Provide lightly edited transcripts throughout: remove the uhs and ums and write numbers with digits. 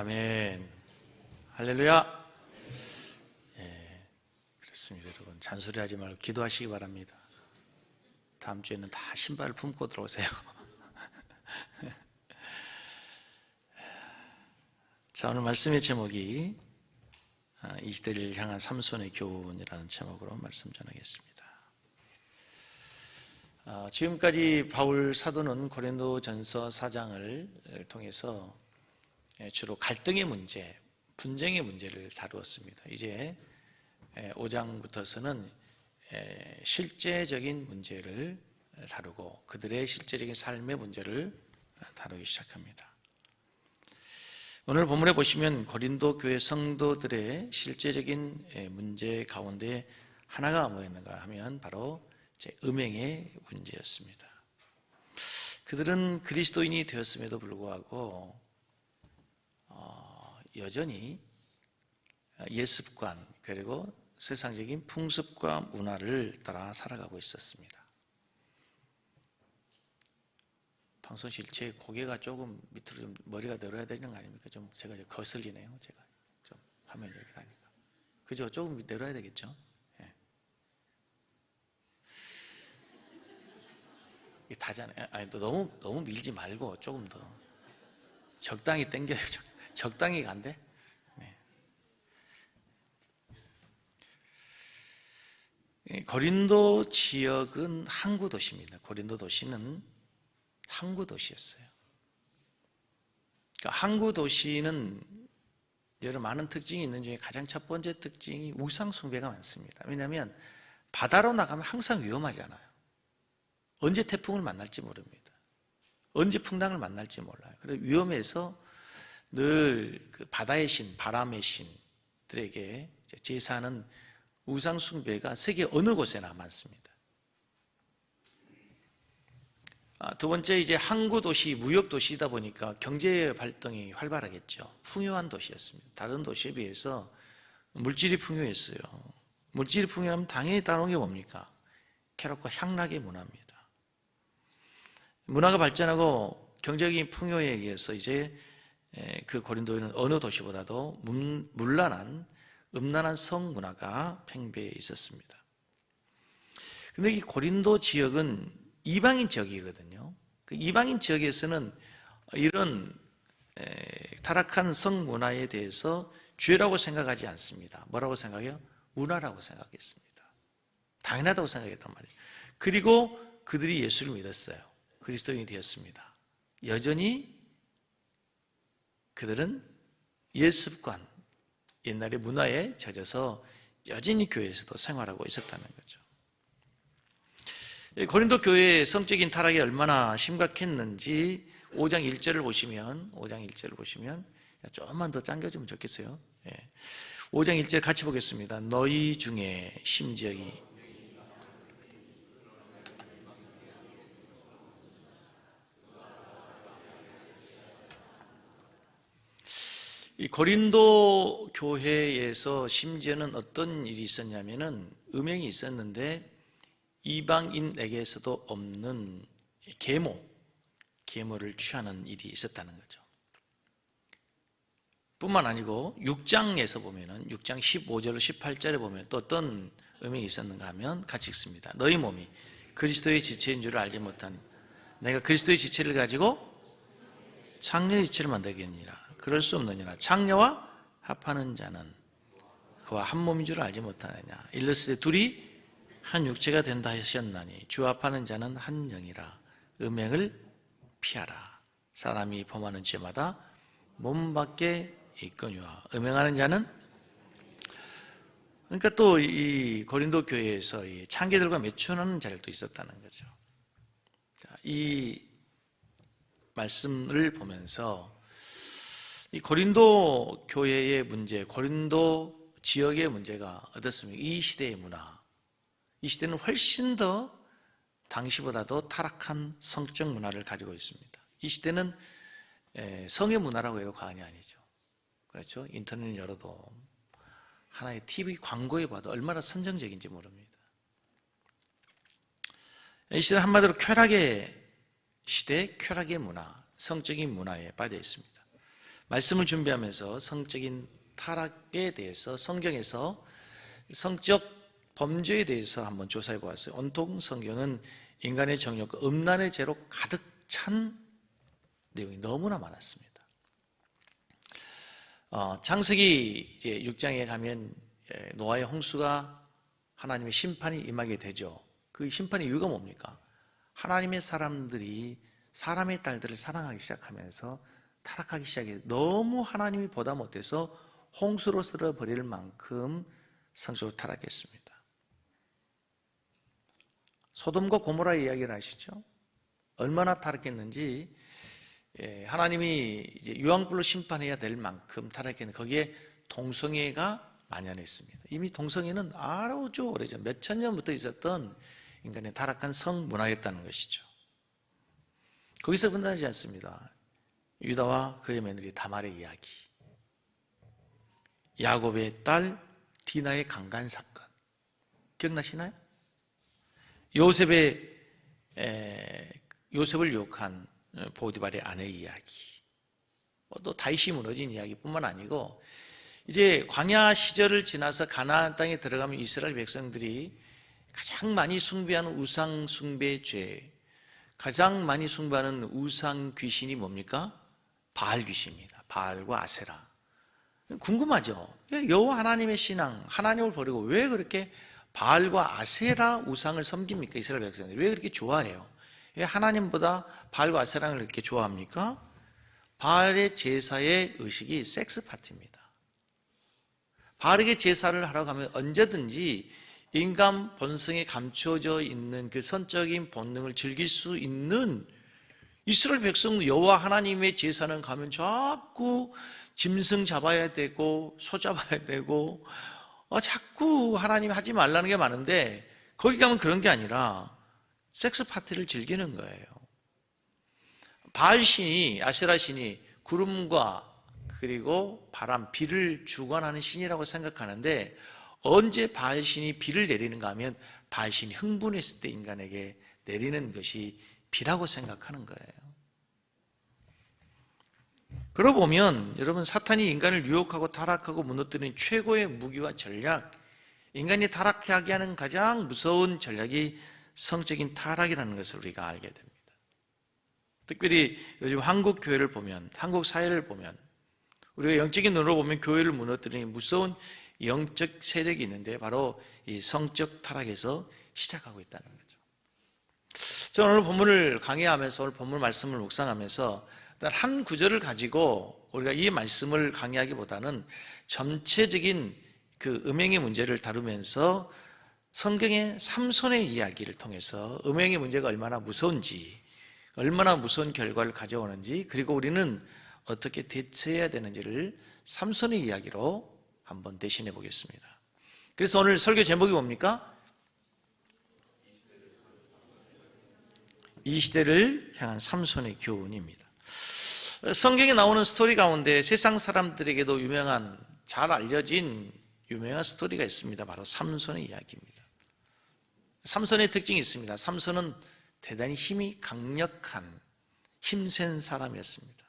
아멘. 할렐루야. 예, 그렇습니다. 여러분, 잔소리하지 말고 기도하시기 바랍니다. 다음 주에는 다 신발을 품고 들어오세요. 자, 오늘 말씀의 제목이 이 시대를 향한 삼손의 교훈이라는 제목으로 말씀 전하겠습니다. 지금까지 바울 사도는 고린도전서 4장을 통해서 주로 갈등의 문제, 분쟁의 문제를 다루었습니다. 이제 5장부터서는 실제적인 문제를 다루고 그들의 실제적인 삶의 문제를 다루기 시작합니다. 오늘 본문에 보시면 고린도 교회 성도들의 실제적인 문제 가운데 하나가 뭐였는가 하면 바로 음행의 문제였습니다. 그들은 그리스도인이 되었음에도 불구하고 여전히 옛습관 그리고 세상적인 풍습과 문화를 따라 살아가고 있었습니다. 방송실 제 고개가 조금 밑으로 좀 머리가 내려야 되는 거 아닙니까? 좀 제가 거슬리네요. 제가 좀 화면 이렇게 다니까. 그죠? 조금 내려야 되겠죠? 예. 이게 다잖아요. 아니 또 너무 밀지 말고 조금 더 적당히 당겨요. 적당히 간대. 네. 고린도 지역은 항구 도시입니다. 고린도 도시는 항구 도시였어요. 그러니까 항구 도시는 여러 많은 특징이 있는 중에 가장 첫 번째 특징이 우상 숭배가 많습니다. 왜냐하면 바다로 나가면 항상 위험하잖아요. 언제 태풍을 만날지 모릅니다. 언제 풍랑을 만날지 몰라요. 그래서 위험해서 늘 그 바다의 신, 바람의 신들에게 제사하는 우상 숭배가 세계 어느 곳에나 많습니다. 두 번째, 이제 항구 도시, 무역 도시이다 보니까 경제 발전이 활발하겠죠. 풍요한 도시였습니다. 다른 도시에 비해서 물질이 풍요했어요. 물질이 풍요하면 당연히 따라온 게 뭡니까? 쾌락과 향락의 문화입니다. 문화가 발전하고 경제적인 풍요에 의해서 이제 그 고린도에는 어느 도시보다도 문란한 음란한 성문화가 팽배해 있었습니다. 그런데 이 고린도 지역은 이방인 지역이거든요. 그 이방인 지역에서는 이런 타락한 성문화에 대해서 죄라고 생각하지 않습니다. 뭐라고 생각해요? 문화라고 생각했습니다. 당연하다고 생각했단 말이에요. 그리고 그들이 예수를 믿었어요. 그리스도인이 되었습니다. 여전히 그들은 옛습관, 옛날의 문화에 젖어서 여전히 교회에서도 생활하고 있었다는 거죠. 고린도 교회의 성적인 타락이 얼마나 심각했는지 5장 1절을 보시면 조금만 더 당겨주면 좋겠어요. 5장 1절 같이 보겠습니다. 너희 중에 심지어 이 고린도 교회에서 심지어는 어떤 일이 있었냐면은 음행이 있었는데 이방인에게서도 없는 계모를 취하는 일이 있었다는 거죠. 뿐만 아니고 6장에서 보면은 6장 15절 18절에 보면 또 어떤 음행이 있었는가 하면 같이 읽습니다. 너희 몸이 그리스도의 지체인 줄을 알지 못한 내가 그리스도의 지체를 가지고 창녀의 지체를 만들겠느니라. 그럴 수 없느니라. 창녀와 합하는 자는 그와 한 몸인 줄 알지 못하느냐. 일러스되 둘이 한 육체가 된다 하셨나니 주 합하는 자는 한 영이라. 음행을 피하라. 사람이 범하는 죄마다 몸 밖에 있거니와 음행하는 자는 그러니까 또 이 고린도 교회에서 이 창기들과 매춘하는 자들도 있었다는 거죠. 이 말씀을 보면서 이 고린도 교회의 문제, 고린도 지역의 문제가 어떻습니까? 이 시대의 문화, 이 시대는 훨씬 더 당시보다도 타락한 성적 문화를 가지고 있습니다. 이 시대는 성의 문화라고 해도 과언이 아니죠. 그렇죠? 인터넷 열어도 하나의 TV 광고에 봐도 얼마나 선정적인지 모릅니다. 이 시대는 한마디로 쾌락의 시대, 쾌락의 문화, 성적인 문화에 빠져 있습니다. 말씀을 준비하면서 성적인 타락에 대해서 성경에서 성적 범죄에 대해서 한번 조사해 보았어요. 온통 성경은 인간의 정욕과 음란의 죄로 가득 찬 내용이 너무나 많았습니다. 창세기 이제 6장에 가면 노아의 홍수가 하나님의 심판이 임하게 되죠. 그 심판의 이유가 뭡니까? 하나님의 사람들이 사람의 딸들을 사랑하기 시작하면서 타락하기 시작해서 너무 하나님이 보다 못해서 홍수로 쓸어버릴 만큼 성적으로 타락했습니다. 소돔과 고모라 이야기를 아시죠? 얼마나 타락했는지 하나님이 이제 유황불로 심판해야 될 만큼 타락했는데 거기에 동성애가 만연했습니다. 이미 동성애는 아주 오래전 몇천 년부터 있었던 인간의 타락한 성문화였다는 것이죠. 거기서 끝나지 않습니다. 유다와 그의 며느리 다말의 이야기, 야곱의 딸 디나의 강간 사건 기억나시나요? 요셉을 유혹한 보디발의 아내 이야기, 또 다윗이 무너진 이야기뿐만 아니고 이제 광야 시절을 지나서 가나안 땅에 들어가면 이스라엘 백성들이 가장 많이 숭배하는 우상 숭배 죄, 가장 많이 숭배하는 우상 귀신이 뭡니까? 바알 귀신입니다. 바알과 아세라. 궁금하죠? 여호와 하나님의 신앙, 하나님을 버리고 왜 그렇게 바알과 아세라 우상을 섬깁니까? 이스라엘 백성들이 왜 그렇게 좋아해요? 왜 하나님보다 바알과 아세라를 그렇게 좋아합니까? 바알의 제사의 의식이 섹스 파티입니다. 바알에게 제사를 하러 가면 언제든지 인간 본성에 감춰져 있는 그 선적인 본능을 즐길 수 있는 이스라엘 백성 여호와 하나님의 제사는 가면 자꾸 짐승 잡아야 되고 소 잡아야 되고 자꾸 하나님 하지 말라는 게 많은데 거기 가면 그런 게 아니라 섹스 파티를 즐기는 거예요. 바알 신이, 아세라 신이 구름과 그리고 바람, 비를 주관하는 신이라고 생각하는데 언제 바알 신이 비를 내리는가 하면 바알 신이 흥분했을 때 인간에게 내리는 것이 비라고 생각하는 거예요. 그러고 보면 여러분, 사탄이 인간을 유혹하고 타락하고 무너뜨리는 최고의 무기와 전략, 인간이 타락하게 하는 가장 무서운 전략이 성적인 타락이라는 것을 우리가 알게 됩니다. 특별히 요즘 한국 교회를 보면, 한국 사회를 보면, 우리가 영적인 눈으로 보면 교회를 무너뜨리는 무서운 영적 세력이 있는데 바로 이 성적 타락에서 시작하고 있다는 거죠. 저는 오늘 본문을 강의하면서, 오늘 본문 말씀을 묵상하면서 한 구절을 가지고 우리가 이 말씀을 강의하기보다는 전체적인 그 음행의 문제를 다루면서 성경의 삼손의 이야기를 통해서 음행의 문제가 얼마나 무서운지, 얼마나 무서운 결과를 가져오는지, 그리고 우리는 어떻게 대처해야 되는지를 삼손의 이야기로 한번 대신해 보겠습니다. 그래서 오늘 설교 제목이 뭡니까? 이 시대를 향한 삼손의 교훈입니다. 성경에 나오는 스토리 가운데 세상 사람들에게도 유명한, 잘 알려진 유명한 스토리가 있습니다. 바로 삼손의 이야기입니다. 삼손의 특징이 있습니다. 삼손은 대단히 힘이 강력한, 힘센 사람이었습니다.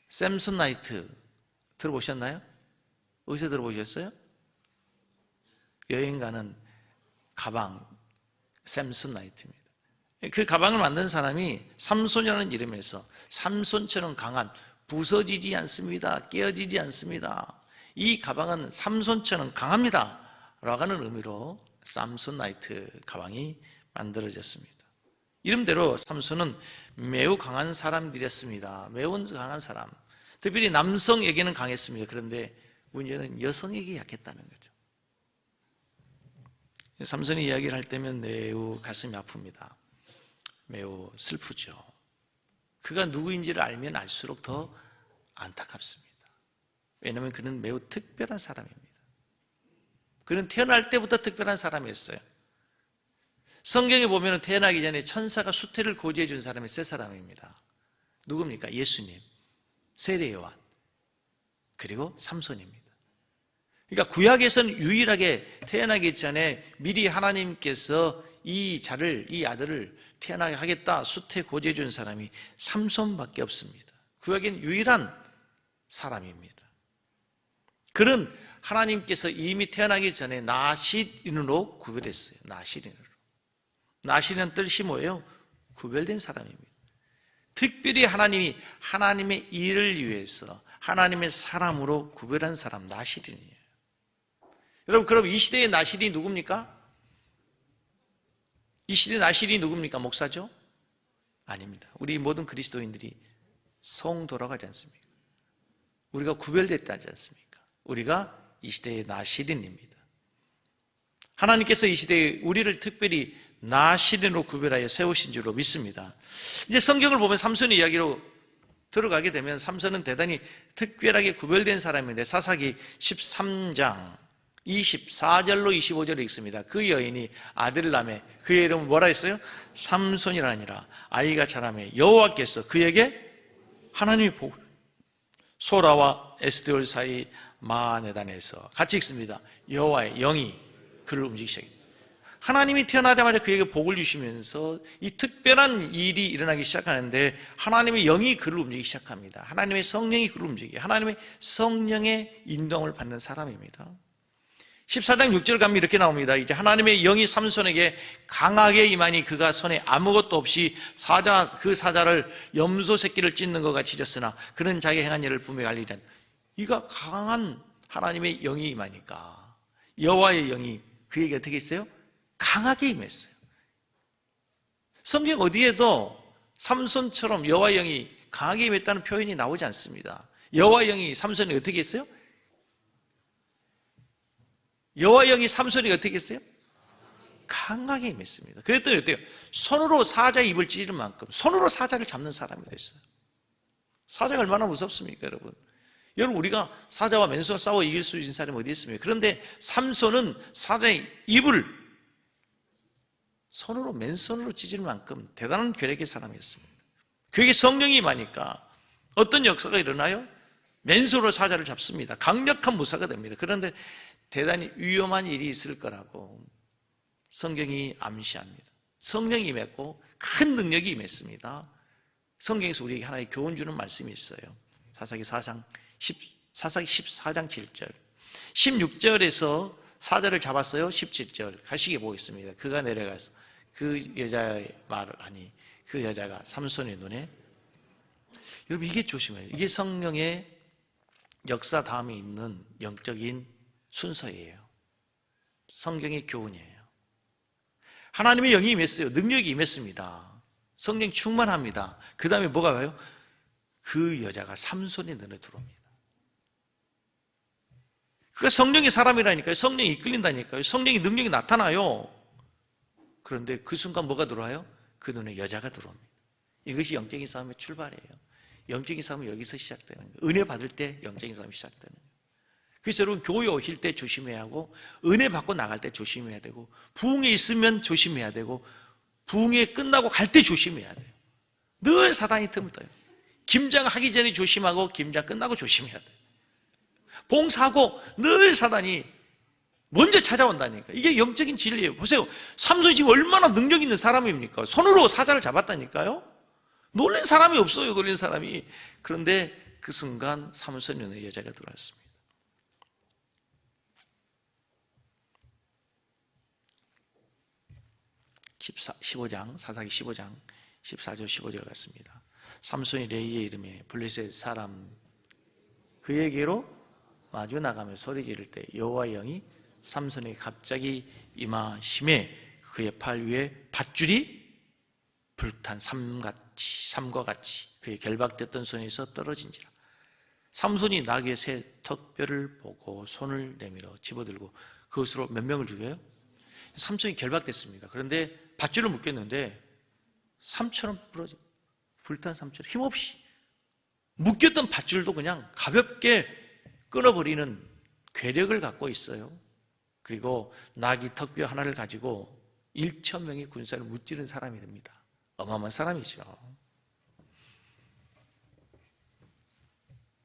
샘손나이트 들어보셨나요? 어디서 들어보셨어요? 여행 가는 가방, 샘손나이트입니다. 그 가방을 만든 사람이 삼손이라는 이름에서 삼손처럼 강한, 부서지지 않습니다, 깨어지지 않습니다, 이 가방은 삼손처럼 강합니다 라고 하는 의미로 삼손나이트 가방이 만들어졌습니다. 이름대로 삼손은 매우 강한 사람들이었습니다. 매우 강한 사람, 특별히 남성에게는 강했습니다. 그런데 문제는 여성에게 약했다는 거죠. 삼손이 이야기를 할 때면 매우 가슴이 아픕니다. 매우 슬프죠. 그가 누구인지를 알면 알수록 더 안타깝습니다. 왜냐하면 그는 매우 특별한 사람입니다. 그는 태어날 때부터 특별한 사람이었어요. 성경에 보면 태어나기 전에 천사가 수태를 고지해 준 사람이 세 사람입니다. 누굽니까? 예수님, 세례 요한, 그리고 삼손입니다. 그러니까 구약에서는 유일하게 태어나기 전에 미리 하나님께서 이 아들을 태어나게 하겠다 수태 고지해 준 사람이 삼손밖에 없습니다. 구약엔 유일한 사람입니다. 그는 하나님께서 이미 태어나기 전에 나실인으로 구별했어요. 나실인으로. 나실이라는 뜻이 뭐예요? 구별된 사람입니다. 특별히 하나님이 하나님의 일을 위해서 하나님의 사람으로 구별한 사람, 나실인이에요. 여러분, 그럼 이 시대의 나실이 누굽니까? 이 시대의 나실이 누굽니까? 목사죠? 아닙니다. 우리 모든 그리스도인들이 성도라고 하지 않습니까? 우리가 구별됐다 하지 않습니까? 우리가 이 시대의 나실인입니다. 하나님께서 이 시대에 우리를 특별히 나실인으로 구별하여 세우신 줄로 믿습니다. 이제 성경을 보면 삼손의 이야기로 들어가게 되면 삼손은 대단히 특별하게 구별된 사람인데 사사기 13장 24절로 25절에 있습니다. 그 여인이 아들을 낳으며 그의 이름은 뭐라 했어요? 삼손이라 아니라 아이가 자라매 여호와께서 그에게 하나님이 복을 소라와 에스테올 사이 마네단에서 같이 읽습니다. 여호와의 영이 그를 움직이시기 하나님이 태어나자마자 그에게 복을 주시면서 이 특별한 일이 일어나기 시작하는데 하나님의 영이 그를 움직이기 시작합니다. 하나님의 성령이 그를 움직이게 하나님의 성령의 인도함을 받는 사람입니다. 14장 6절 가면 이렇게 나옵니다. 이제 하나님의 영이 삼손에게 강하게 임하니 그가 손에 아무것도 없이 그 사자를 염소 새끼를 찢는 것 같이 졌으나 그는 자기 행한 일을 분명히 알리는 이가 강한 하나님의 영이 임하니까 여호와의 영이 그에게 어떻게 했어요? 강하게 임했어요. 성경 어디에도 삼손처럼 여호와의 영이 강하게 임했다는 표현이 나오지 않습니다. 여호와의 영이 삼손이 어떻게 했어요? 여호와의 영이 삼손이 어떻게 했어요? 강하게 임했습니다. 그랬더니 어때요? 손으로 사자의 입을 찌르는 만큼 손으로 사자를 잡는 사람이 됐어요. 사자가 얼마나 무섭습니까, 여러분? 여러분, 우리가 사자와 맨손 싸워 이길 수 있는 사람이 어디 있습니까? 그런데 삼손은 사자의 입을 손으로 맨손으로 찢을 만큼 대단한 괴력의 사람이었습니다. 그에게 성령이 임하니까 어떤 역사가 일어나요? 맨손으로 사자를 잡습니다. 강력한 무사가 됩니다. 그런데 대단히 위험한 일이 있을 거라고 성경이 암시합니다. 성령이 임했고 큰 능력이 임했습니다. 성경에서 우리에게 하나의 교훈 주는 말씀이 있어요. 사사기 14장 7절 16절에서 사자를 잡았어요. 17절 가시게 보겠습니다. 그가 내려가서 그 여자의 말을 하니 그 여자가 삼손의 눈에 여러분 이게 조심해요. 이게 성령의 역사 다음에 있는 영적인 순서예요. 성경의 교훈이에요. 하나님의 영이 임했어요. 능력이 임했습니다. 성령 충만합니다. 그 다음에 뭐가 와요? 그 여자가 삼손의 눈에 들어옵니다. 그가 성령의 사람이라니까요. 성령이 이끌린다니까요. 성령의 능력이 나타나요. 그런데 그 순간 뭐가 들어와요? 그 눈에 여자가 들어옵니다. 이것이 영적인 싸움의 출발이에요. 영적인 싸움은 여기서 시작되는 거예요. 은혜 받을 때 영적인 싸움이 시작되는 거예요. 그래서 여러분 교회 오실 때 조심해야 하고 은혜 받고 나갈 때 조심해야 되고 부흥에 있으면 조심해야 되고 부흥에 끝나고 갈 때 조심해야 돼요. 늘 사단이 틈을 떠요. 김장하기 전에 조심하고 김장 끝나고 조심해야 돼요. 봉사하고 늘 사단이 먼저 찾아온다니까. 이게 영적인 진리예요. 보세요. 삼손이 지금 얼마나 능력 있는 사람입니까? 손으로 사자를 잡았다니까요. 놀란 사람이 없어요. 놀란 사람이. 그런데 그 순간 삼손 눈에 여자가 들어왔습니다. 사사기 15장 14절 15절 같습니다. 삼손이 레이의 이름에 블레셋 사람 그에게로 마주 나가며 소리 지를 때 여호와의 영이 삼손에게 갑자기 임하심에 그의 팔 위에 밧줄이 불탄 삼과 같이 그의 결박됐던 손에서 떨어진지라. 삼손이 나귀의 새 턱뼈를 보고 손을 내밀어 집어들고 그것으로 몇 명을 죽여요? 삼손이 결박됐습니다. 그런데 밧줄을 묶였는데 삼처럼 부러져 불탄 삼처럼 힘없이 묶였던 밧줄도 그냥 가볍게 끊어버리는 괴력을 갖고 있어요. 그리고 나귀 턱뼈 하나를 가지고 1,000명의 군사를 무찌른 사람이 됩니다. 어마어마한 사람이죠.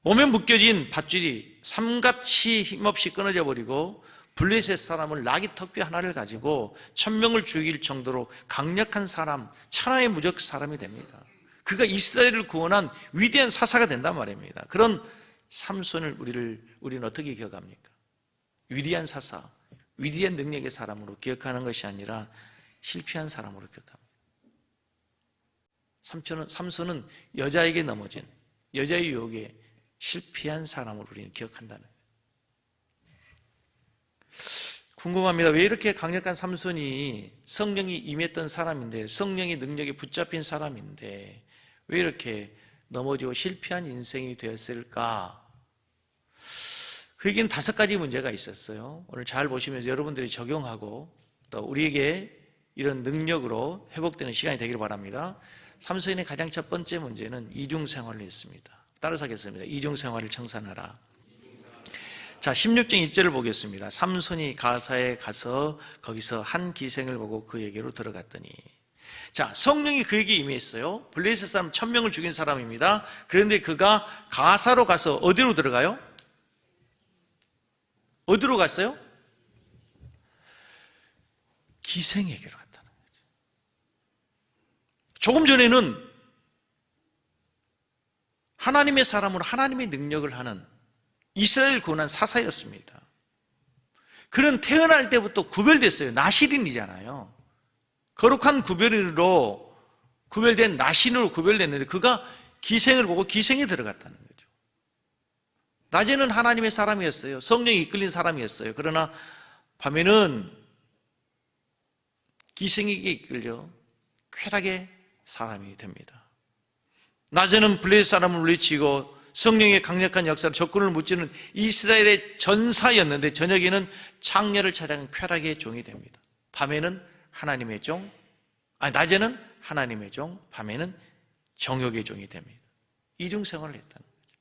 몸에 묶여진 밧줄이 삼같이 힘없이 끊어져 버리고 블레셋 사람을 나귀 턱뼈 하나를 가지고 1,000명을 죽일 정도로 강력한 사람, 천하의 무적 사람이 됩니다. 그가 이스라엘을 구원한 위대한 사사가 된단 말입니다. 그런 삼손을 우리는 어떻게 기억합니까? 위대한 사사, 위대한 능력의 사람으로 기억하는 것이 아니라 실패한 사람으로 기억합니다. 삼손은 여자에게 넘어진, 여자의 유혹에 실패한 사람으로 우리는 기억한다는 거예요. 궁금합니다. 왜 이렇게 강력한 삼손이 성령이 임했던 사람인데, 성령의 능력에 붙잡힌 사람인데 왜 이렇게 넘어지고 실패한 인생이 되었을까? 그에게는 5가지 문제가 있었어요. 오늘 잘 보시면서 여러분들이 적용하고 또 우리에게 이런 능력으로 회복되는 시간이 되기를 바랍니다. 삼손의 가장 첫 번째 문제는 이중생활을 했습니다. 따라서 하겠습니다. 이중생활을 청산하라. 자, 16장 1절을 보겠습니다. 삼손이 가사에 가서 거기서 한 기생을 보고 그에게로 들어갔더니, 자, 성령이 그에게 임했어요. 블레셋 사람 1000명을 죽인 사람입니다. 그런데 그가 가사로 가서 어디로 들어가요? 어디로 갔어요? 기생에게로 갔다는 거죠. 조금 전에는 하나님의 사람으로 하나님의 능력을 하는 이스라엘 구원한 사사였습니다. 그는 태어날 때부터 구별됐어요. 나실인이잖아요. 거룩한 구별인으로 구별된 나신으로 구별됐는데 그가 기생을 보고 기생에 들어갔다는 거죠. 낮에는 하나님의 사람이었어요. 성령이 이끌린 사람이었어요. 그러나 밤에는 기생에게 이끌려 쾌락의 사람이 됩니다. 낮에는 블레셋 사람을 물리치고 성령의 강력한 역사로 적군을 무찌르는 이스라엘의 전사였는데 저녁에는 창녀를 찾아간 쾌락의 종이 됩니다. 밤에는 하나님의 종, 낮에는 하나님의 종, 밤에는 정욕의 종이 됩니다. 이중생활을 했다는 거죠.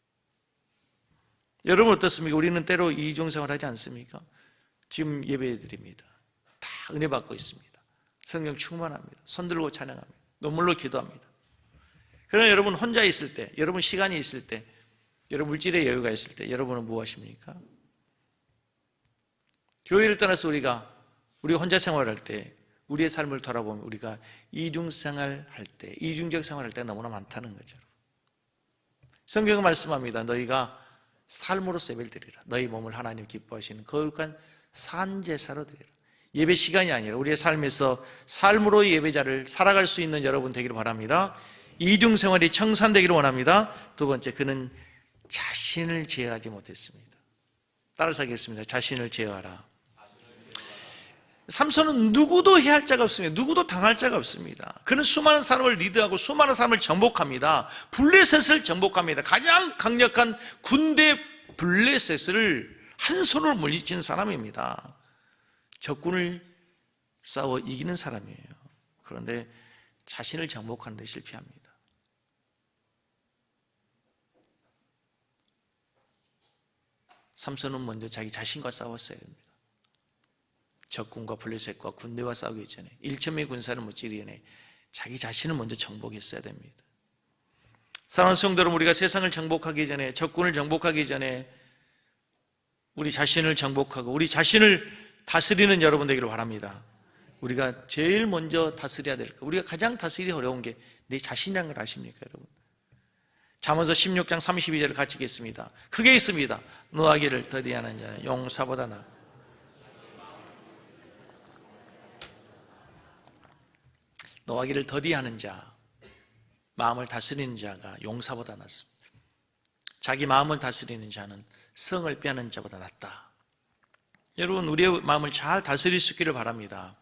여러분 어떻습니까? 우리는 때로 이중생활을 하지 않습니까? 지금 예배드립니다. 다 은혜 받고 있습니다. 성령 충만합니다. 손들고 찬양합니다. 눈물로 기도합니다. 그러나 여러분 혼자 있을 때, 여러분 시간이 있을 때, 여러분 물질의 여유가 있을 때 여러분은 무엇입니까? 교회를 떠나서 우리가 혼자 생활할 때 우리의 삶을 돌아보면 우리가 이중생활할 때, 이중적 생활할 때가 너무나 많다는 거죠. 성경은 말씀합니다. 너희가 삶으로서 예배를 드리라. 너희 몸을 하나님 기뻐하시는 거룩한 산제사로 드리라. 예배 시간이 아니라 우리의 삶에서 삶으로 예배자를 살아갈 수 있는 여러분 되기를 바랍니다. 이중생활이 청산되기를 원합니다. 두 번째, 그는 자신을 제어하지 못했습니다. 따라서 하겠습니다. 자신을 제어하라. 삼손은 누구도 해할 자가 없습니다. 누구도 당할 자가 없습니다. 그는 수많은 사람을 리드하고 수많은 사람을 정복합니다. 블레셋을 정복합니다. 가장 강력한 군대 블레셋을 한 손으로 물리친 사람입니다. 적군을 싸워 이기는 사람이에요. 그런데 자신을 정복하는 데 실패합니다. 삼손은 먼저 자기 자신과 싸웠어야 됩니다. 적군과 블레셋과 군대와 싸우기 전에 1,000명의 군사를 무찌르기 전에 자기 자신을 먼저 정복했어야 됩니다. 사랑하는 성도 여러분, 우리가 세상을 정복하기 전에, 적군을 정복하기 전에 우리 자신을 정복하고 우리 자신을 다스리는 여러분 되기를 바랍니다. 우리가 제일 먼저 다스려야 될 것, 우리가 가장 다스리기 어려운 게 내 자신이라는 걸 아십니까, 여러분? 잠언서 16장 32절을 같이 읽겠습니다. 크게 있습니다. 노하기를 더디하는 자는 용사보다 나아. 노하기를 더디하는 자, 마음을 다스리는 자가 용사보다 낫습니다. 자기 마음을 다스리는 자는 성을 빼앗는 자보다 낫다. 여러분, 우리의 마음을 잘 다스릴 수 있기를 바랍니다.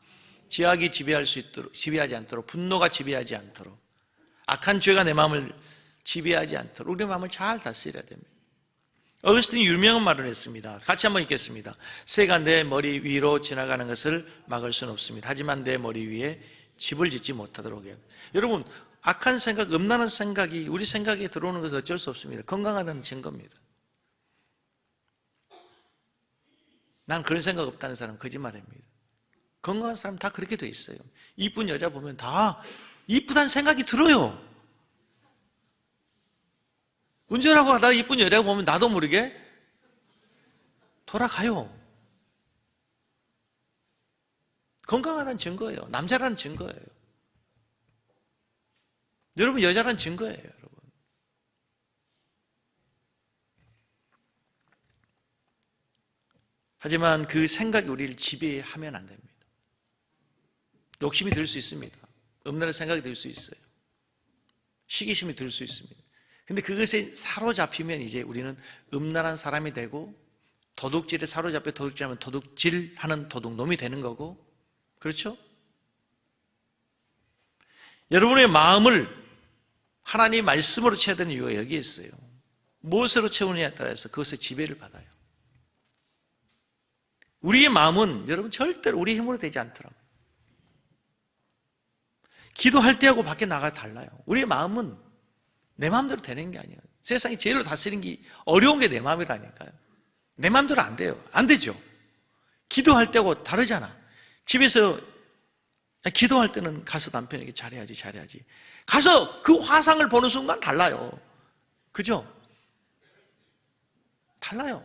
지악이 지배하지 않도록, 분노가 지배하지 않도록, 악한 죄가 내 마음을 지배하지 않도록 우리의 마음을 잘 다스려야 됩니다. 어거스틴이 유명한 말을 했습니다. 같이 한번 읽겠습니다. 새가 내 머리 위로 지나가는 것을 막을 수는 없습니다. 하지만 내 머리 위에 집을 짓지 못하도록 해야 돼요. 여러분, 악한 생각, 음란한 생각이 우리 생각에 들어오는 것은 어쩔 수 없습니다. 건강하다는 증거입니다. 난 그런 생각 없다는 사람은 거짓말입니다. 건강한 사람 다 그렇게 돼 있어요. 이쁜 여자 보면 다 이쁘다는 생각이 들어요. 운전하고 가다가 이쁜 여자 보면 나도 모르게 돌아가요. 건강하다는 증거예요. 남자라는 증거예요. 여러분, 여자라는 증거예요, 여러분. 하지만 그 생각이 우리를 지배하면 안 됩니다. 욕심이 들 수 있습니다. 음란한 생각이 들 수 있어요. 시기심이 들 수 있습니다. 근데 그것에 사로잡히면 이제 우리는 음란한 사람이 되고, 도둑질에 사로잡혀 도둑질하면 도둑질하는 도둑놈이 되는 거고, 그렇죠? 여러분의 마음을 하나님의 말씀으로 채워야 되는 이유가 여기에 있어요. 무엇으로 채우느냐에 따라서 그것의 지배를 받아요. 우리의 마음은 여러분 절대로 우리 힘으로 되지 않더라고요. 기도할 때하고 밖에 나가 달라요. 우리의 마음은 내 마음대로 되는 게 아니에요. 세상이 제일로 다스리는 게 어려운 게 내 마음이라니까요. 내 마음대로 안 돼요. 안 되죠. 기도할 때하고 다르잖아. 집에서 기도할 때는 가서 남편에게 잘해야지. 가서 그 화상을 보는 순간 달라요. 그죠? 달라요.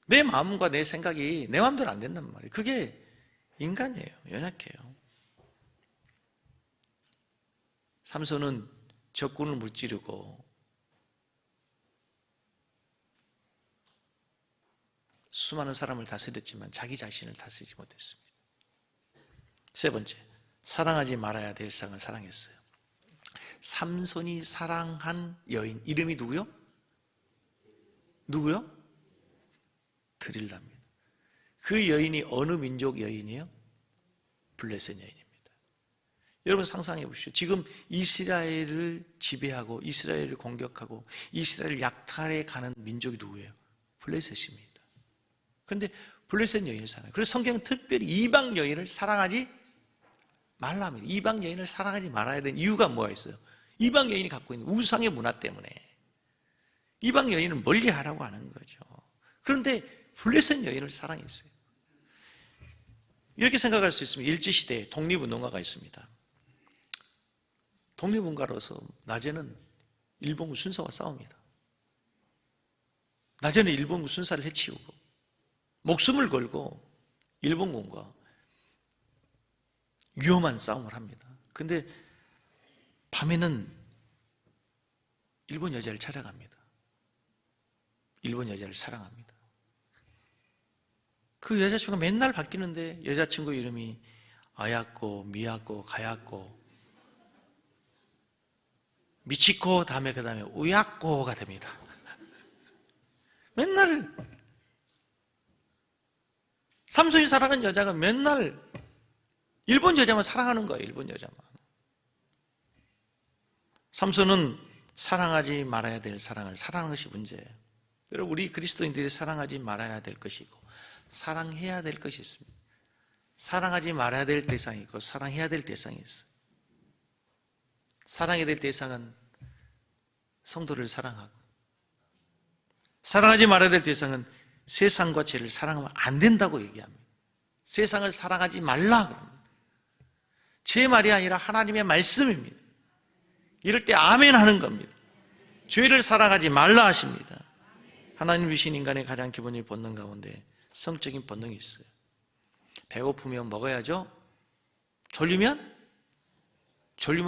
내 마음과 내 생각이 내 마음대로 안 된단 말이에요. 그게 인간이에요. 연약해요. 삼손은 적군을 무찌르고 수많은 사람을 다스렸지만 자기 자신을 다스리지 못했습니다. 세 번째, 사랑하지 말아야 될 상을 사랑했어요. 삼손이 사랑한 여인, 이름이 누구요? 드릴라입니다. 그 여인이 어느 민족 여인이에요? 블레셋 여인입니다. 여러분 상상해 보십시오. 지금 이스라엘을 지배하고 이스라엘을 공격하고 이스라엘을 약탈해 가는 민족이 누구예요? 블레셋입니다. 그런데 블레셋 여인을 사랑해요. 그래서 성경은 특별히 이방 여인을 사랑하지 말라 합니다. 이방 여인을 사랑하지 말아야 되는 이유가 뭐가 있어요? 이방 여인이 갖고 있는 우상의 문화 때문에 이방 여인을 멀리하라고 하는 거죠. 그런데 블레셋 여인을 사랑했어요. 이렇게 생각할 수 있습니다. 일제시대에 독립운동가가 있습니다. 독립운동가로서 낮에는 일본군 순사와 싸웁니다. 낮에는 일본군 순사를 해치우고 목숨을 걸고 일본군과 위험한 싸움을 합니다. 그런데 밤에는 일본 여자를 찾아갑니다. 일본 여자를 사랑합니다. 그 여자친구가 맨날 바뀌는데 여자친구 이름이 아야코, 미야코, 가야코, 미치코, 다음에 그 다음에 우야코가 됩니다. 맨날 삼손이 사랑한 여자가 맨날 일본 여자만 사랑하는 거예요. 일본 여자만. 삼손은 사랑하지 말아야 될 사랑을 사랑하는 것이 문제예요. 여러분, 우리 그리스도인들이 사랑하지 말아야 될 것이 있고 사랑해야 될 것이 있습니다. 사랑하지 말아야 될 대상이 있고 사랑해야 될 대상이 있어요. 사랑해야 될 대상은 성도를 사랑하고, 사랑하지 말아야 될 대상은 세상과 죄를 사랑하면 안 된다고 얘기합니다. 세상을 사랑하지 말라고 합니다. 제 말이 아니라 하나님의 말씀입니다. 이럴 때 아멘 하는 겁니다. 죄를 사랑하지 말라 하십니다. 하나님 주신 인간의 가장 기본적인 본능 가운데 성적인 본능이 있어요. 배고프면 먹어야죠. 졸리면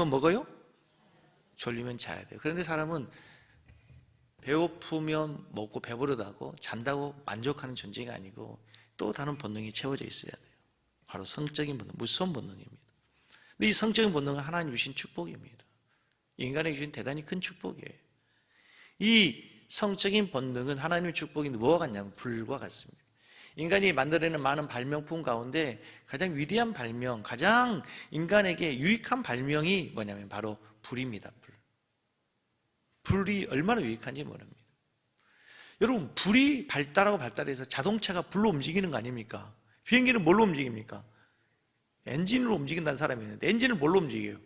먹어요? 졸리면 자야 돼요. 그런데 사람은 배고프면 먹고 배부르다고 잔다고 만족하는 존재가 아니고 또 다른 본능이 채워져 있어야 돼요. 바로 성적인 본능, 무서운 본능입니다. 근데 이 성적인 본능은 하나님 주신 축복입니다. 인간에게 주신 대단히 큰 축복이에요. 이 성적인 본능은 하나님의 축복인데 뭐와 같냐면 불과 같습니다. 인간이 만들어내는 많은 발명품 가운데 가장 위대한 발명, 가장 인간에게 유익한 발명이 뭐냐면 바로 불입니다. 불이 얼마나 유익한지 모릅니다. 여러분, 불이 발달해서 자동차가 불로 움직이는 거 아닙니까? 비행기는 뭘로 움직입니까? 엔진으로 움직인다는 사람이 있는데 엔진을 뭘로 움직여요?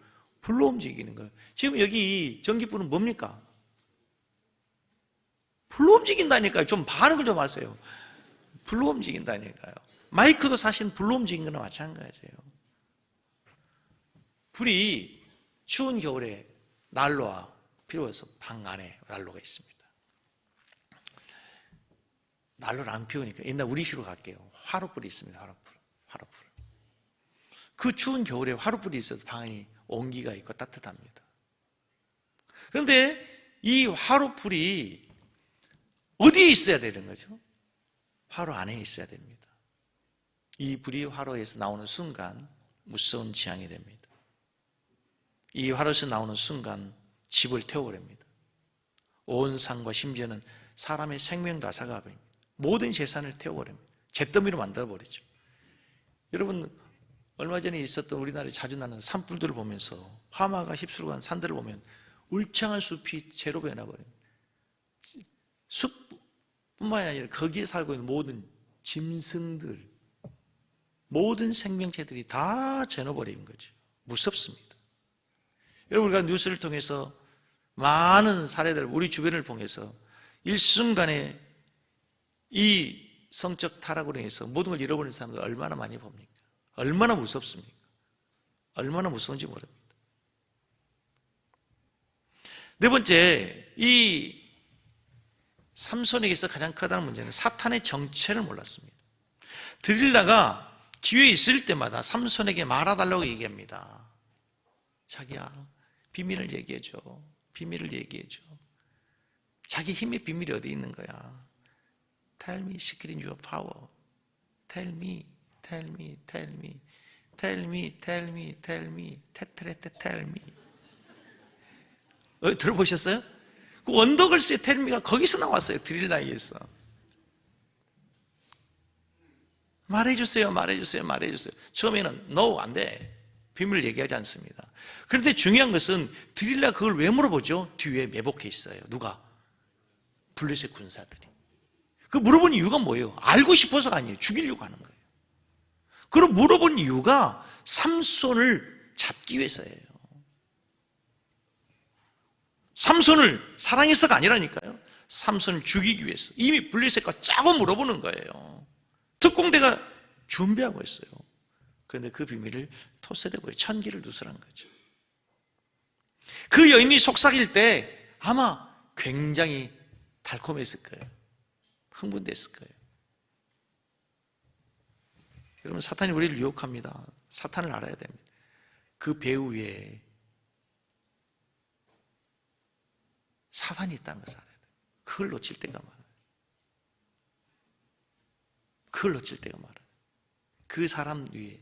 불로 움직이는 거예요. 지금 여기 전기불은 뭡니까? 불로 움직인다니까요. 좀 반응을 좀 하세요. 불로 움직인다니까요. 마이크도 사실 불로 움직이는 거나 마찬가지예요. 불이 추운 겨울에 난로와 필요해서 방 안에 난로가 있습니다. 난로를 안 피우니까 옛날 우리식으로 갈게요. 화로불이 있습니다. 화로불. 그 추운 겨울에 화로불이 있어서 방이 온기가 있고 따뜻합니다. 그런데 이 화로불이 어디에 있어야 되는 거죠? 화로 안에 있어야 됩니다. 이 불이 화로에서 나오는 순간 무서운 재앙이 됩니다. 이 화로에서 나오는 순간 집을 태워버립니다. 온 산과 심지어는 사람의 생명도 앗아가버립니다. 모든 재산을 태워버립니다. 잿더미로 만들어버리죠. 여러분, 얼마 전에 있었던 우리나라에 자주 나는 산불들을 보면서 화마가 휩쓸고 간 산들을 보면 울창한 숲이 재로 변해버립니다. 숲뿐만이 아니라 거기에 살고 있는 모든 짐승들, 모든 생명체들이 다 재눠버린 거죠. 무섭습니다. 여러분, 우리가 뉴스를 통해서 많은 사례들, 우리 주변을 통해서 일순간에 이 성적 타락으로 인해서 모든 걸 잃어버린 사람들 얼마나 많이 봅니까? 얼마나 무섭습니까? 얼마나 무서운지 모릅니다. 네 번째, 이 삼손에게서 가장 크다는 문제는 사탄의 정체를 몰랐습니다. 드릴라가 기회 있을 때마다 삼손에게 말아달라고 얘기합니다. 자기야, 비밀을 얘기해줘. 비밀을 얘기해줘. 자기 힘의 비밀이 어디 있는 거야? Tell me secret in your power. Tell me, tell me, tell me, tell me, tell me, tell me, 테트레테 tell me. 들어보셨어요? 그 원더걸스의 tell me가 거기서 나왔어요. 드릴라에서. 말해주세요, 말해주세요, 말해주세요. 처음에는 no, 안 돼. 비밀을 얘기하지 않습니다. 그런데 중요한 것은 드릴라 그걸 왜 물어보죠? 뒤에 매복해 있어요. 누가? 블레셋 군사들이. 그 물어본 이유가 뭐예요? 알고 싶어서가 아니에요. 죽이려고 하는 거예요. 그걸 물어본 이유가 삼손을 잡기 위해서예요. 삼손을 사랑해서가 아니라니까요. 삼손을 죽이기 위해서. 이미 블레셋과 짜고 물어보는 거예요. 특공대가 준비하고 있어요. 그런데 그 비밀을 토설해버려요. 천기를 누설한 거죠. 그 여인이 속삭일 때 아마 굉장히 달콤했을 거예요. 흥분됐을 거예요. 여러분, 사탄이 우리를 유혹합니다. 사탄을 알아야 됩니다. 그 배우 위에 사탄이 있다는 것을 알아야 돼요. 그걸 놓칠 때가 많아요. 그걸 놓칠 때가 많아요. 그 사람 위에,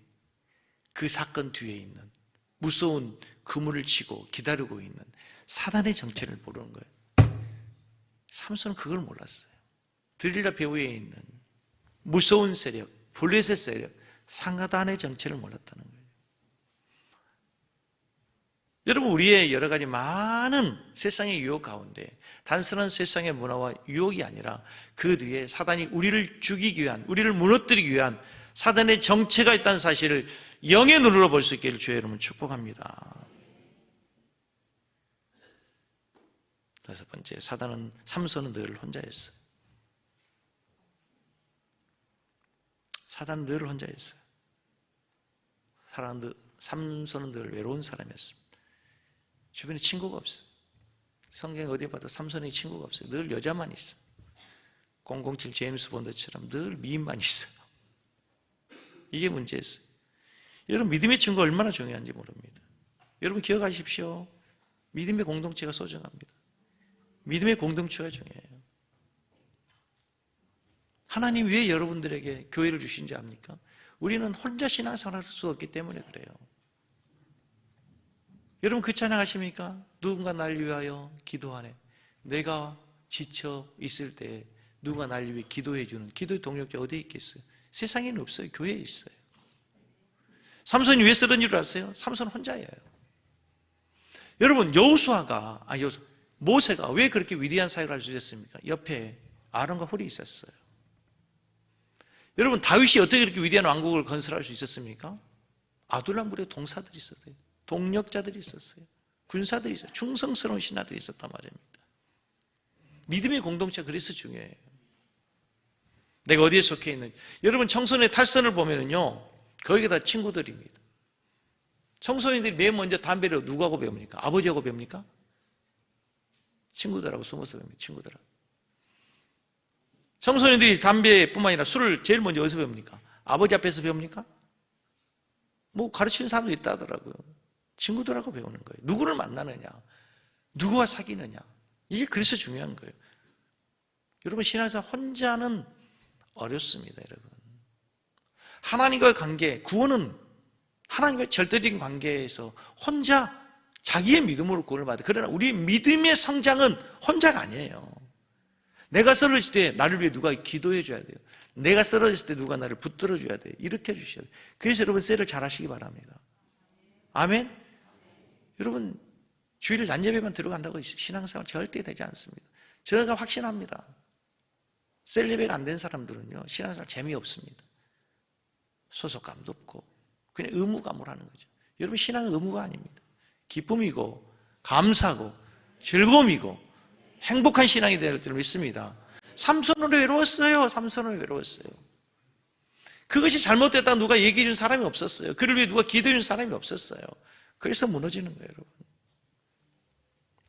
그 사건 뒤에 있는 무서운 그물을 치고 기다리고 있는 사단의 정체를 모르는 거예요. 삼손은 그걸 몰랐어요. 들릴라 배후에 있는 무서운 세력, 블레셋 세력, 상하단의 정체를 몰랐다는 거예요. 여러분, 우리의 여러 가지 많은 세상의 유혹 가운데 단순한 세상의 문화와 유혹이 아니라 그 뒤에 사단이 우리를 죽이기 위한, 우리를 무너뜨리기 위한 사단의 정체가 있다는 사실을 영의 눈으로 볼 수 있기를 주의 이름으로 축복합니다. 다섯 번째, 삼손은 늘 혼자였어요. 사단은 늘 혼자였어요. 삼손은 늘 외로운 사람이었습니다. 주변에 친구가 없어요. 성경 어디 봐도 삼손의 친구가 없어요. 늘 여자만 있어요. 007 제임스 본드처럼 늘 미인만 있어요. 이게 문제였어요. 여러분, 믿음의 친구가 얼마나 중요한지 모릅니다. 여러분, 기억하십시오. 믿음의 공동체가 소중합니다. 믿음의 공동체가 중요해요. 하나님 왜 여러분들에게 교회를 주신지 압니까? 우리는 혼자 신앙생활을 할 수 없기 때문에 그래요. 여러분, 그 찬양 하십니까? 누군가 날 위하여 기도하네. 내가 지쳐 있을 때 누가 날 위해 기도해 주는 기도의 동력자 어디에 있겠어요? 세상에는 없어요. 교회에 있어요. 삼손이 왜 쓰던 줄 아세요? 삼손 혼자예요. 여러분, 모세가 왜 그렇게 위대한 사역을 할 수 있었습니까? 옆에 아론과 홀이 있었어요. 여러분, 다윗이 어떻게 그렇게 위대한 왕국을 건설할 수 있었습니까? 아둘람불에 동사들이 있었어요. 동력자들이 있었어요. 군사들이 있었어요. 충성스러운 신하들이 있었단 말입니다. 믿음의 공동체가 그래서 중요해요. 내가 어디에 속해 있는지. 여러분, 청소년의 탈선을 보면은요, 거기가 다 친구들입니다. 청소년들이 맨 먼저 담배를 누구하고 배웁니까? 아버지하고 배웁니까? 친구들하고 숨어서 배웁니다. 친구들하고. 청소년들이 담배뿐만 아니라 술을 제일 먼저 어디서 배웁니까? 아버지 앞에서 배웁니까? 뭐 가르치는 사람도 있다 하더라고요. 친구들하고 배우는 거예요. 누구를 만나느냐, 누구와 사귀느냐, 이게 그래서 중요한 거예요. 여러분, 신앙생활 혼자는 어렵습니다, 여러분. 하나님과의 관계, 구원은 하나님과의 절대적인 관계에서 혼자 자기의 믿음으로 구원을 받아요. 그러나 우리 믿음의 성장은 혼자가 아니에요. 내가 쓰러질 때 나를 위해 누가 기도해 줘야 돼요. 내가 쓰러졌을 때 누가 나를 붙들어 줘야 돼요. 이렇게 해주셔야 돼요. 그래서 여러분 셀을 잘 하시기 바랍니다. 아멘? 여러분 주일 낮 예배만 들어간다고 신앙생활 절대 되지 않습니다. 제가 확신합니다. 셀 예배가 안 된 사람들은요 신앙생활 재미없습니다. 소속감도 없고 그냥 의무감으로 하는 거죠. 여러분 신앙은 의무가 아닙니다. 기쁨이고 감사고 즐거움이고 행복한 신앙이 될 줄 믿습니다. 삼손은 외로웠어요. 삼손은 외로웠어요. 그것이 잘못됐다 누가 얘기해 준 사람이 없었어요. 그를 위해 누가 기도해 준 사람이 없었어요. 그래서 무너지는 거예요, 여러분.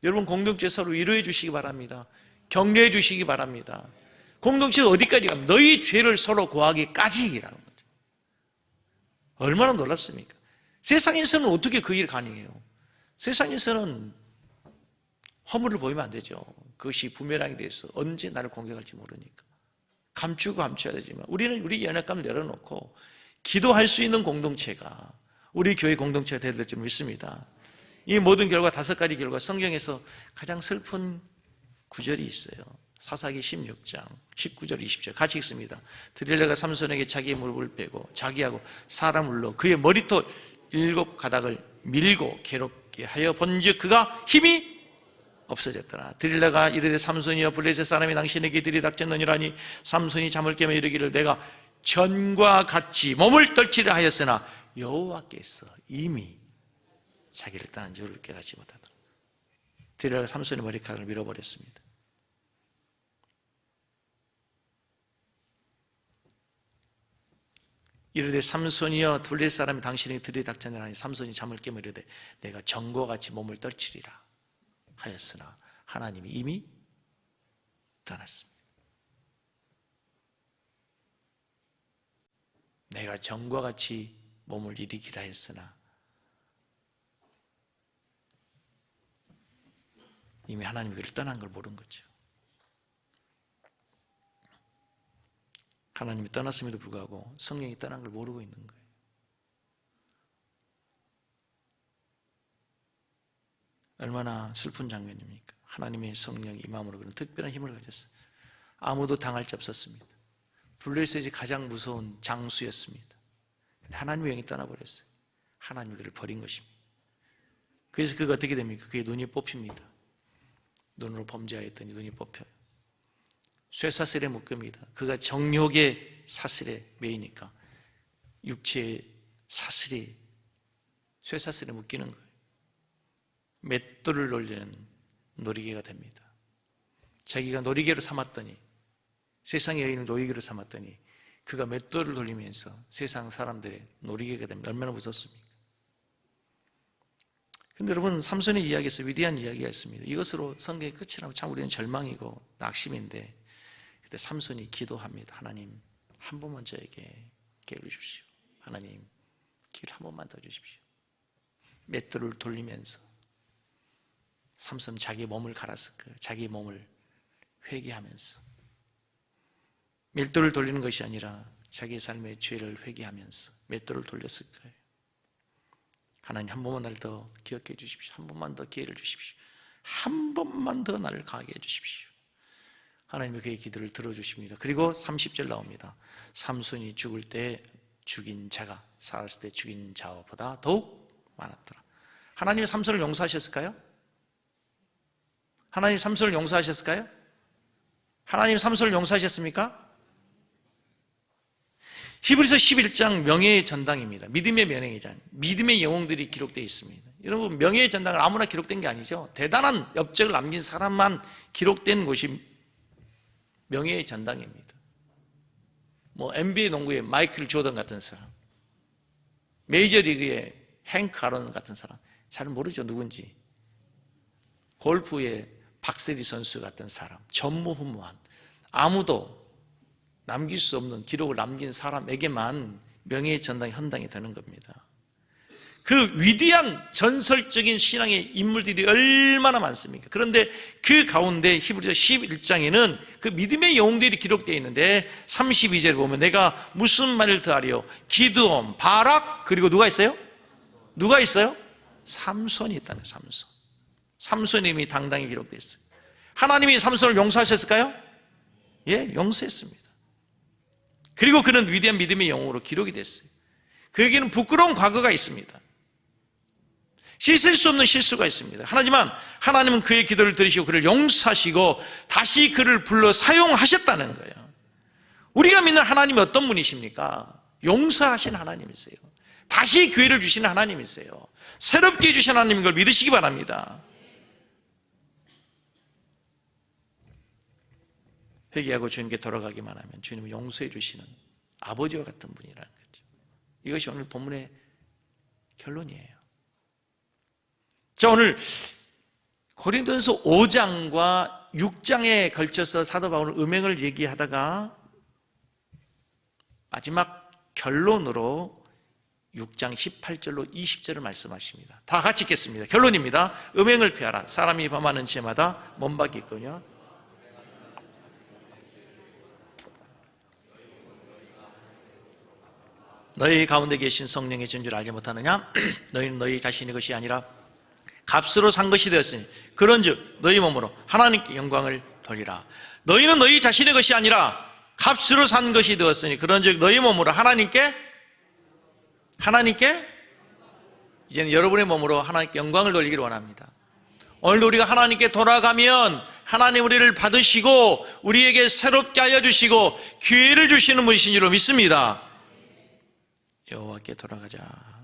여러분 공동체 서로 위로해 주시기 바랍니다. 격려해 주시기 바랍니다. 공동체가 어디까지 가면 너희 죄를 서로 고하기까지라는 거죠. 얼마나 놀랍습니까? 세상에서는 어떻게 그 일 가능해요? 세상에서는 허물을 보이면 안 되죠. 그것이 부메랑이 돼서 언제 나를 공격할지 모르니까 감추고 감춰야 되지만 우리는 우리 연약감을 내려놓고 기도할 수 있는 공동체가 우리 교회 공동체가 되야 될 줄 믿습니다. 이 모든 결과 5가지 결과 성경에서 가장 슬픈 구절이 있어요. 사사기 16장 19절 20절 같이 읽습니다. 드릴라가 삼손에게 자기의 무릎을 빼고 자기하고 사람을 불러 그의 머리털 7가닥을 밀고 괴롭게 하여 본즉 그가 힘이 없어졌더라. 드릴라가 이르되 삼손이여 블레셋 사람이 당신에게 들이닥쳤느니라니 삼손이 잠을 깨며 이르기를 내가 전과 같이 몸을 떨치려 하였으나 여호와께서 이미 자기를 떠난 줄을 깨닫지 못하더라. 드릴라가 삼손의 머리카락을 밀어버렸습니다. 이르되 삼손이여 블레셋 사람이 당신에게 들이닥쳤느니라니 삼손이 잠을 깨며 이르되 내가 전과 같이 몸을 떨치리라 하였으나 하나님이 이미 떠났습니다. 내가 전과 같이 몸을 일으키라 했으나 이미 하나님이 그를 떠난 걸 모른 거죠. 하나님이 떠났음에도 불구하고 성령이 떠난 걸 모르고 있는 거예요. 얼마나 슬픈 장면입니까? 하나님의 성령이 이 마음으로 그런 특별한 힘을 가졌어요. 아무도 당할 자 없었습니다. 블레셋이 가장 무서운 장수였습니다. 하나님의 영이 떠나버렸어요. 하나님이 그를 버린 것입니다. 그래서 그가 어떻게 됩니까? 그의 눈이 뽑힙니다. 눈으로 범죄하였더니 눈이 뽑혀요. 쇠사슬에 묶입니다. 그가 정욕의 사슬에 매이니까 육체의 사슬이 쇠사슬에 묶이는 거예요. 맷돌을 돌리는 놀이개가 됩니다. 자기가 놀이개로 삼았더니 세상의 여인을 놀이개로 삼았더니 그가 맷돌을 돌리면서 세상 사람들의 놀이개가 됩니다. 얼마나 무섭습니까? 그런데 여러분 삼손의 이야기에서 위대한 이야기가 있습니다. 이것으로 성경의 끝이라면 참 우리는 절망이고 낙심인데 그때 삼손이 기도합니다. 하나님 한 번만 저에게 기회를 주십시오. 하나님 기회를 한 번만 더 주십시오. 맷돌을 돌리면서 삼손 자기 몸을 갈았을 거예요. 자기 몸을 회개하면서 맷돌을 돌리는 것이 아니라 자기의 삶의 죄를 회개하면서 맷돌을 돌렸을 거예요. 하나님 한 번만 나를 더 기억해 주십시오. 한 번만 더 기회를 주십시오. 한 번만 더 나를 강하게 해 주십시오. 하나님이 그의 기도를 들어주십니다. 그리고 30절 나옵니다. 삼손이 죽을 때 죽인 자가 살았을 때 죽인 자보다 더욱 많았더라. 하나님이 삼손을 용서하셨을까요? 하나님 삼손을 용서하셨을까요? 하나님 삼손을 용서하셨습니까? 히브리서 11장 명예의 전당입니다. 믿음의 명예전, 믿음의 영웅들이 기록되어 있습니다. 여러분 명예의 전당은 아무나 기록된 게 아니죠. 대단한 업적을 남긴 사람만 기록된 곳이 명예의 전당입니다. 뭐 NBA 농구의 마이클 조던 같은 사람, 메이저리그의 행크 아론 같은 사람 잘 모르죠 누군지. 골프의 박세리 선수 같은 사람, 전무후무한 아무도 남길 수 없는 기록을 남긴 사람에게만 명예의 전당이 헌당이 되는 겁니다. 그 위대한 전설적인 신앙의 인물들이 얼마나 많습니까? 그런데 그 가운데 히브리서 11장에는 그 믿음의 영웅들이 기록되어 있는데 32절에 보면 내가 무슨 말을 더하리요? 기드온, 바락, 그리고 누가 있어요? 누가 있어요? 삼손이 있다는 삼손. 삼손의 이름이 당당히 기록되어 있어요. 하나님이 삼손을 용서하셨을까요? 예, 용서했습니다. 그리고 그는 위대한 믿음의 영웅으로 기록이 됐어요. 그에게는 부끄러운 과거가 있습니다. 씻을 수 없는 실수가 있습니다. 하지만 하나님은 그의 기도를 들으시고 그를 용서하시고 다시 그를 불러 사용하셨다는 거예요. 우리가 믿는 하나님이 어떤 분이십니까? 용서하신 하나님이세요. 다시 기회를 주시는 하나님이세요. 새롭게 해주신 하나님인 걸 믿으시기 바랍니다. 회개하고 주님께 돌아가기만 하면 주님은 용서해 주시는 아버지와 같은 분이라는 거죠. 이것이 오늘 본문의 결론이에요. 자, 오늘 고린도전서 5장과 6장에 걸쳐서 사도 바울은 음행을 얘기하다가 마지막 결론으로 6장 18절로 20절을 말씀하십니다. 다 같이 읽겠습니다. 결론입니다. 음행을 피하라. 사람이 범하는 죄마다 몸박이 있거니와 너희 가운데 계신 성령의 존재를 알지 못하느냐? 너희는 너희 자신의 것이 아니라 값으로 산 것이 되었으니 그런즉 너희 몸으로 하나님께 영광을 돌리라. 너희는 너희 자신의 것이 아니라 값으로 산 것이 되었으니 그런즉 너희 몸으로 하나님께 이제는 여러분의 몸으로 하나님께 영광을 돌리기를 원합니다. 오늘 우리가 하나님께 돌아가면 하나님 우리를 받으시고 우리에게 새롭게 하여 주시고 기회를 주시는 분이신 줄로 믿습니다. 여호와께 돌아가자.